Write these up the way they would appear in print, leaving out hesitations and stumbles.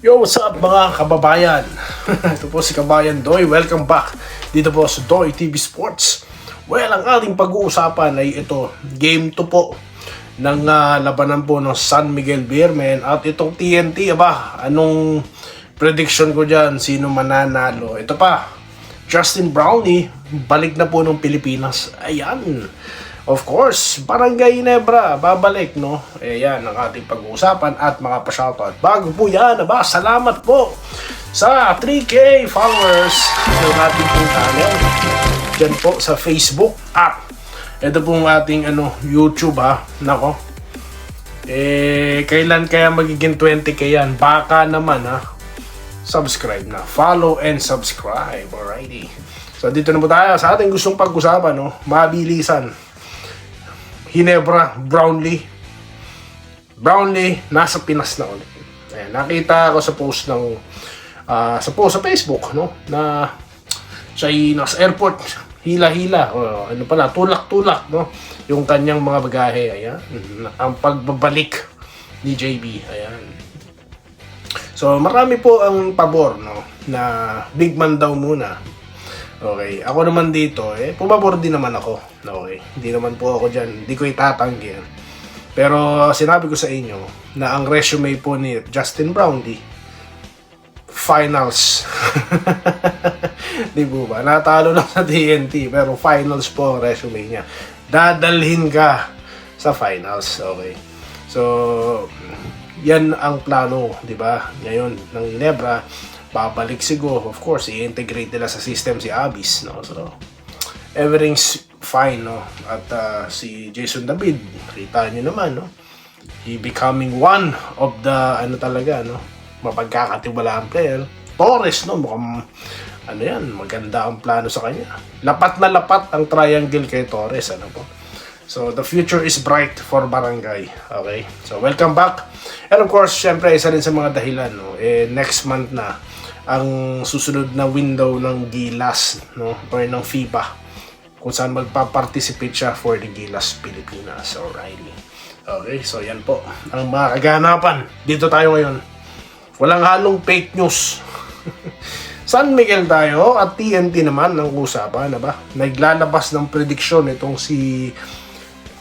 Yo, what's up mga kababayan? Ito po si Kabayan Doy. Welcome back dito po sa Doy TV Sports. Well, ang ating pag-uusapan ay ito, Game 2 po ng labanan po ng San Miguel Beermen at itong TNT. Anong prediction ko dyan? Sino mananalo? Ito pa, Justin Brownlee, balik na po ng Pilipinas. Ayan. Of course, Barangay Ginebra, babalik, no? Yan ang ating pag-uusapan at mga pa-shoutout. Bago po yan, salamat po sa 3K followers ng ating pong channel. Diyan po sa Facebook at ito pong ating YouTube, Nako. Kailan kaya magiging 20K yan? Baka naman, subscribe na. Follow and subscribe. Alrighty. So dito na po tayo sa ating gustong pag-usapan, no? Mabilisan. Ginebra, Brownlee, nasa Pinas na ulit. Ayan, nakita ko sa post ng sa Facebook, no, na siya nasa airport, hila-hila, tulak-tulak, no, yung kanyang mga bagahe. Ayan, ang pagbabalik ni JB. Ayan. So marami po ang pabor, no, na big man daw muna. Okay, ako naman dito, pumabor din naman ako. Okay, hindi naman po ako dyan, hindi ko itatanggi. Pero sinabi ko sa inyo na ang resume po ni Justin Brownlee, finals. Di po ba? Natalo lang sa TNT, pero finals po ang resume niya. Dadalhin ka sa finals, okay. So, yan ang plano, di ba? Ngayon, ng Ginebra, babalik siguro, of course, i-integrate nila sa system si Abyss, no? So, everything's fine, no? At si Jason David, kita nyo naman, no? He becoming one of the, talaga, no? Mapagkakatiwalaan player. Torres, no? Mukhang, yan, maganda ang plano sa kanya. Lapat na lapat ang triangle kay Torres, po? So, the future is bright for Barangay. Okay? So, welcome back. And of course, syempre, isa rin sa mga dahilan, no? Next month na ang susunod na window ng Gilas, no, or ng FIBA, kung saan magpa-participate siya for the Gilas Pilipinas. Alrighty. Okay, so yan po ang mga kaganapan. Dito tayo ngayon. Walang halong fake news. San Miguel tayo at TNT naman ang usapan, Naglalabas ng prediction itong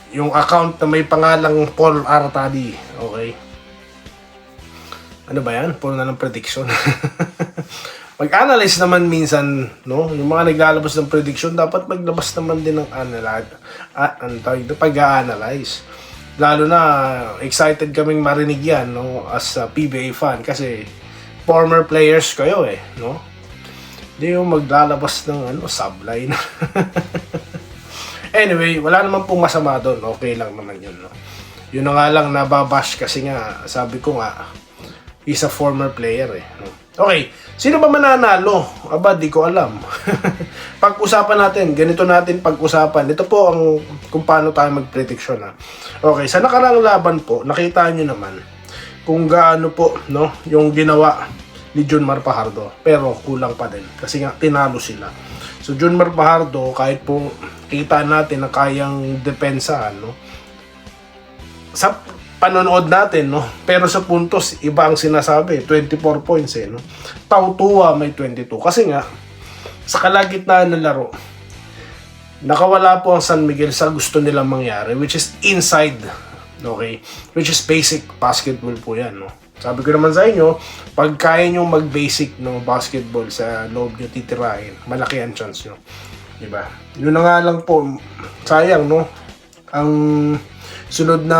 yung account na may pangalang Paul Artadi. Okay. Ano ba yan? Puro na ng prediction. Mag-analyze naman minsan, no? Yung mga naglalabas ng prediction, dapat maglabas naman din ng pag-a-analyze. Lalo na, excited kaming marinig yan, no? As a PBA fan. Kasi, former players kayo, no? Hindi yung maglalabas ng, subline. Anyway, wala naman pong masama doon. Okay lang naman yun, no? Yun na nga lang, nababash kasi nga, sabi ko nga, he's a former player, no? Okay, sino ba mananalo? Di ko alam. Pag-usapan natin, ganito natin pag-usapan. Ito po ang kung paano tayo mag-prediction, Okay, sa nakaraang laban po, nakita nyo naman kung gaano po, no, yung ginawa ni Junmar Fajardo. Pero kulang pa din kasi nga tinalo sila. So Junmar Fajardo, kahit po kita natin na kayang depensahan, no, sa panonood natin, no, pero sa puntos iba ang sinasabi, 24 points, no. Tautuwa may 22 kasi nga sa kalagitnaan ng laro nakawala po ang San Miguel sa gusto nilang mangyari, which is inside, okay, which is basic basketball po yan, no. Sabi ko naman sa inyo, pag kaya nyo mag-basic no basketball sa loob nyo titirahin, malaki ang chance nyo, diba? Yun na nga lang po, sayang, no, ang sunod na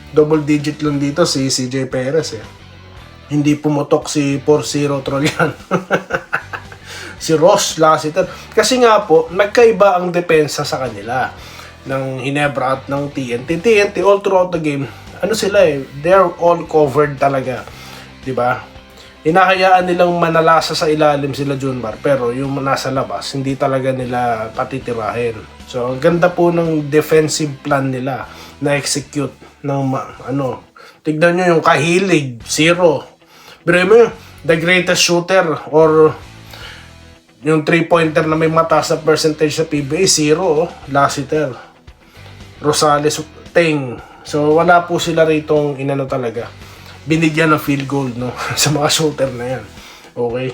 double digit lang dito si CJ Perez, hindi pumutok si 4-0 Trollian. Si Ross Lassiter. Kasi nga po, nagkaiba ang depensa sa kanila ng Ginebra at ng TNT. TNT all throughout the game, they're all covered talaga. Diba? Hinahayaan nilang manalasa sa ilalim sila Junmar, pero yung nasa labas, hindi talaga nila patitirahin. So, ang ganda po ng defensive plan nila na execute ng tignan nyo yung Kahilig, 0. Pero mo the greatest shooter or yung 3-pointer na may mataas na percentage sa PBA, 0, Lassiter, Rosales, Teng. So wala po sila rito talaga binigyan ng field goal, no? Sa mga shooter na yan. Okay?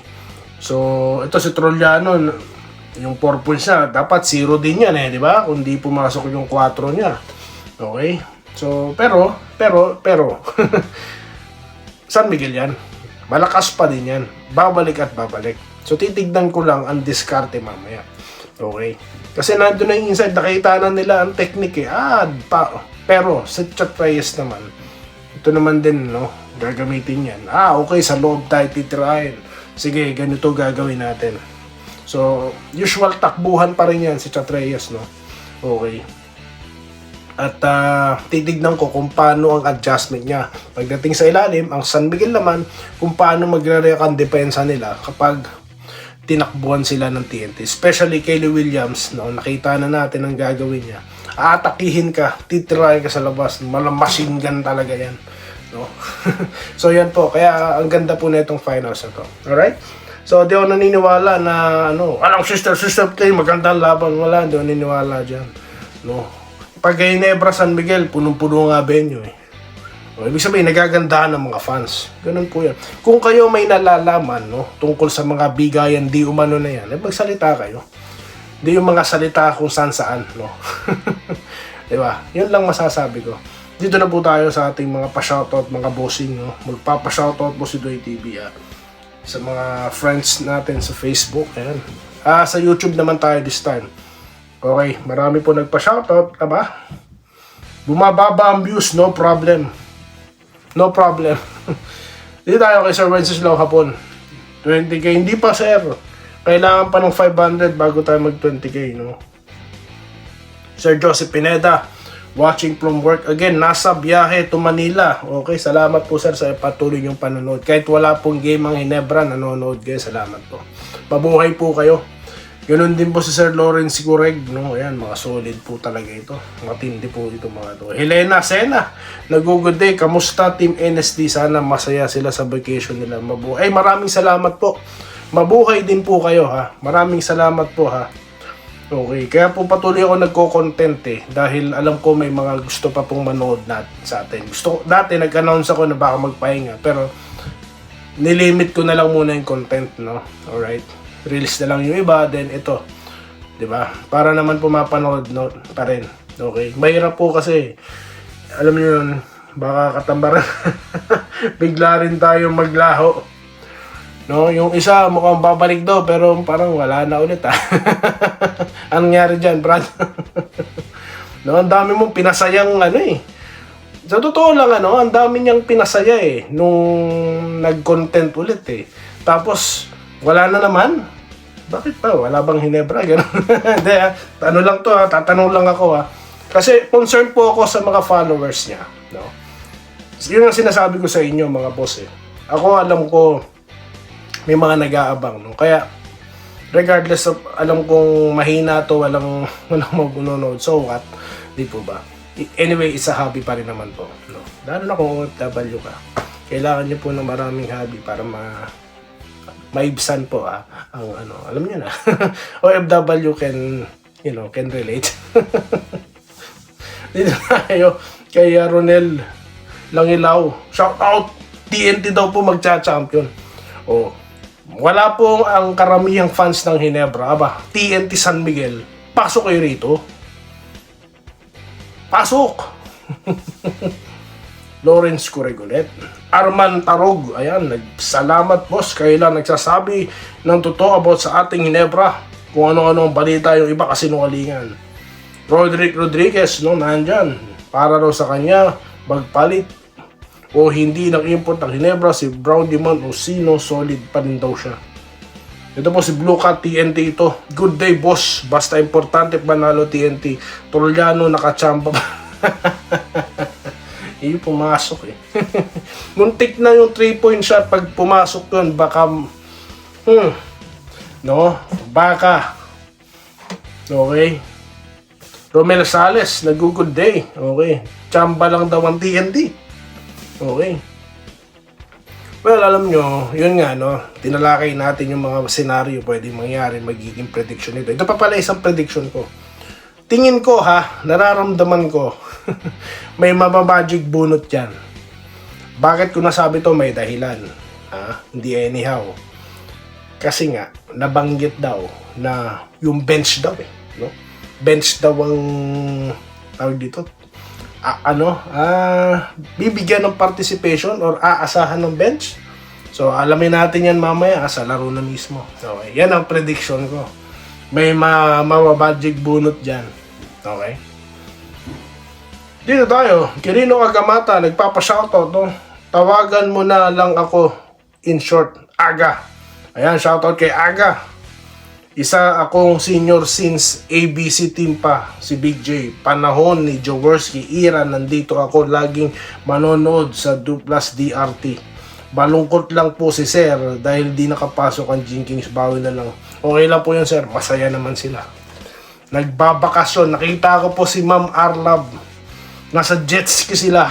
So, ito si Trollano, yung 4 points niya, dapat 0 din yan di ba? Kung di pumasok yung 4 niya. Okay? So, pero, San Miguel yan. Malakas pa din yan. Babalik at babalik. So, titignan ko lang ang diskarte mamaya. Okay? Kasi nandun na yung inside, nakita na nila ang technique pero, sa Chat Reyes naman, ito naman din, no? Gagamitin yan. Okay, sa loob tayo titirahin. Sige, ganito gagawin natin. So, usual takbuhan pa rin yan si Chat Reyes, no? Okay. At titignan ko kung paano ang adjustment niya. Pagdating sa ilalim, ang San Miguel naman, kung paano magre-react ang depensa nila kapag tinakbuhan sila ng TNT. Especially Kelly Williams, no? Nakita na natin ang gagawin niya. Aatakihin ka, titirahin ka sa labas. Machine gun talaga yan. No? So yan po, kaya ang ganda po na itong finals na to. Alright? So di ako naniniwala na alang sister play, magandang laban. Wala, di ako naniniwala dyan. No? Pag Ginebra San Miguel, punong-puno nga venue O, ibig sabihin, nagagandahan ng mga fans. Ganun po yan. Kung kayo may nalalaman, tungkol sa mga bigayan di umano na yan, magsalita kayo. Di yung mga salita kung saan-saan, diba? Yun lang masasabi ko. Dito na po tayo sa ating mga pa-shoutout, mga bossing, Magpapa-shoutout po si Doy TV, sa mga friends natin sa Facebook, ayan. Sa YouTube naman tayo this time. Okay, marami po nagpa-shoutout, Bumababa ang views, no problem. No problem. Dito tayo kay Sir Wenceslao Hapon. 20k, hindi pa sir. Kailangan pa ng 500 bago tayo mag 20k, Sir Joseph Pineda, watching from work again, nasa biyahe to Manila. Okay, salamat po sir sa patuloy yung panonood. Kahit wala pong game ang Ginebra, nanonood kayo, salamat po. Mabuhay po kayo. Ganun din po si Sir Lawrence Sigureg, Ayan, mga solid po talaga ito. Matindi po ito mga to. Helena Sena, nag-good day. Kamusta Team NSD? Sana masaya sila sa vacation nila. Mabuhay. Maraming salamat po. Mabuhay din po kayo, Maraming salamat po, Okay, kaya po patuloy ako nagko-content dahil alam ko may mga gusto pa pong manood sa atin. Dati nag-announce ako na baka magpahinga, pero nilimit ko na lang muna yung content, Alright? Release na lang yung iba, then ito, diba? Para naman pumapanood pa rin. Okay? Mahirap po kasi, alam niyo yun, baka katambaran. Bigla rin tayo maglaho. Yung isa mukhang babalik daw, pero parang wala na ulit, Anong nangyari dyan, Brad? Ang dami mong pinasayang Sa totoo lang, ang dami niyang pinasaya, nung nag-content ulit, Tapos, wala na naman. Bakit pa? Wala bang Ginebra? Ganun. Hindi lang to tatanong lang ako Kasi concerned po ako sa mga followers niya. Yun ang sinasabi ko sa inyo mga boss Ako alam ko may mga nag-aabang Kaya regardless of alam kong mahina to, walang magunood. So what? Di po ba? Anyway, isa hobby pa rin naman po. Lalo na kung OFW ka. Kailangan niyo po ng maraming hobby para maibsan po ang alam niyo na. OFW can relate. Dito tayo kay Ronel Langilaw. Shout out, TNT daw po magcha-champion. Wala po ang karamihang fans ng Ginebra. TNT San Miguel. Pasok kayo rito. Pasok. Lawrence Curegolet. Arman Tarog, ayan, salamat boss. Kayo lang nagsasabi ng totoo about sa ating Ginebra. Kung ano-ano ang balita yung iba kasi nungalingan. Roderick Rodriguez, nandyan. Para raw sa kanya, magpalit o hindi nag-import ng Ginebra si Brown Diamond o sino, solid pa rin daw siya. Ito po si Blue Cat TNT ito. Good day boss. Basta importante panalo TNT. Trollano nakachamba pa. Yung pumasok Muntik na yung 3-point shot pag pumasok yun. Baka baka okay. Romel Sales, nag-good day. Okay. Chamba lang daw ang TNT. Okay. Well, alam nyo, yun nga, tinalakay natin yung mga senaryo pwede mangyari, magiging prediction nito. Ito pa pala isang prediction ko. Tingin ko nararamdaman ko, may mamagic bunot yan. Bakit ko nasabi to? May dahilan. Hindi anyhow. Kasi nga, nabanggit daw na yung bench daw no? Bench daw ang tawag dito. Bibigyan ng participation or aasahan ng bench. So, alamin natin yan mamaya sa laro na mismo. Okay, yan ang prediction ko. May mababadjig bunot dyan. Okay? Dito tayo. Kirino Agamata, nagpapa-shoutout, no? Tawagan mo na lang ako, in short, Aga. Ayan, shoutout kay Aga. Isa akong senior since ABC team pa, si Big J. Panahon ni Jaworski, era, nandito ako laging manonood sa Duplas DRT. Balungkot lang po si Sir dahil di nakapasok ang Jenkins, bawi na lang. Okay lang po yun, Sir. Masaya naman sila. Nagbabakasyon. Nakita ko po si Ma'am Arlab. Nasa jet ski sila.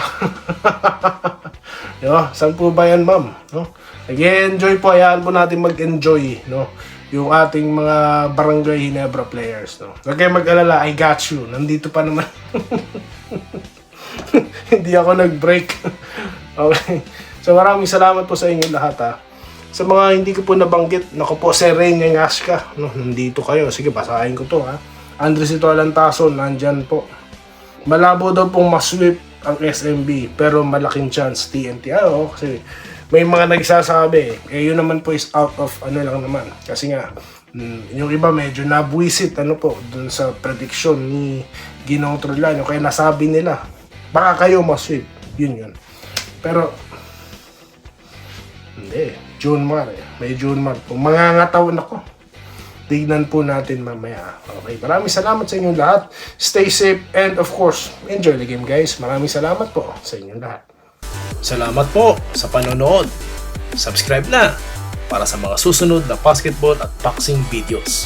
Yo, saan po ba yan, Ma'am? No? Nag-enjoy po. Hayaan po natin mag-enjoy, no? Yung ating mga Barangay Ginebra players, no? Huwag kayong mag-alala, I got you. Nandito pa naman. Hindi ako nag-break. Okay. So maraming salamat po sa inyo lahat, ha. Sa mga hindi ko po nabanggit, naku po, si Reyna Ngaska, no? Nandito kayo. Sige, basahin ko to, ha. Andres Ito Alantason, nandyan po. Malabo daw pong masweep ang SMB, pero malaking chance TNT. Kasi may mga nagsasabi, yun naman po is out of lang naman. Kasi nga, yung iba medyo nabuisit dun sa prediction ni Ginoong Trulano. Kaya nasabi nila, baka kayo masweep. Yun. Pero, hindi. Junmar. May Junmar po. Mangangatawan ako. Tignan po natin mamaya. Okay, maraming salamat sa inyong lahat. Stay safe and of course, enjoy the game, guys. Maraming salamat po sa inyong lahat. Salamat po sa panonood. Subscribe na para sa mga susunod na basketball at boxing videos.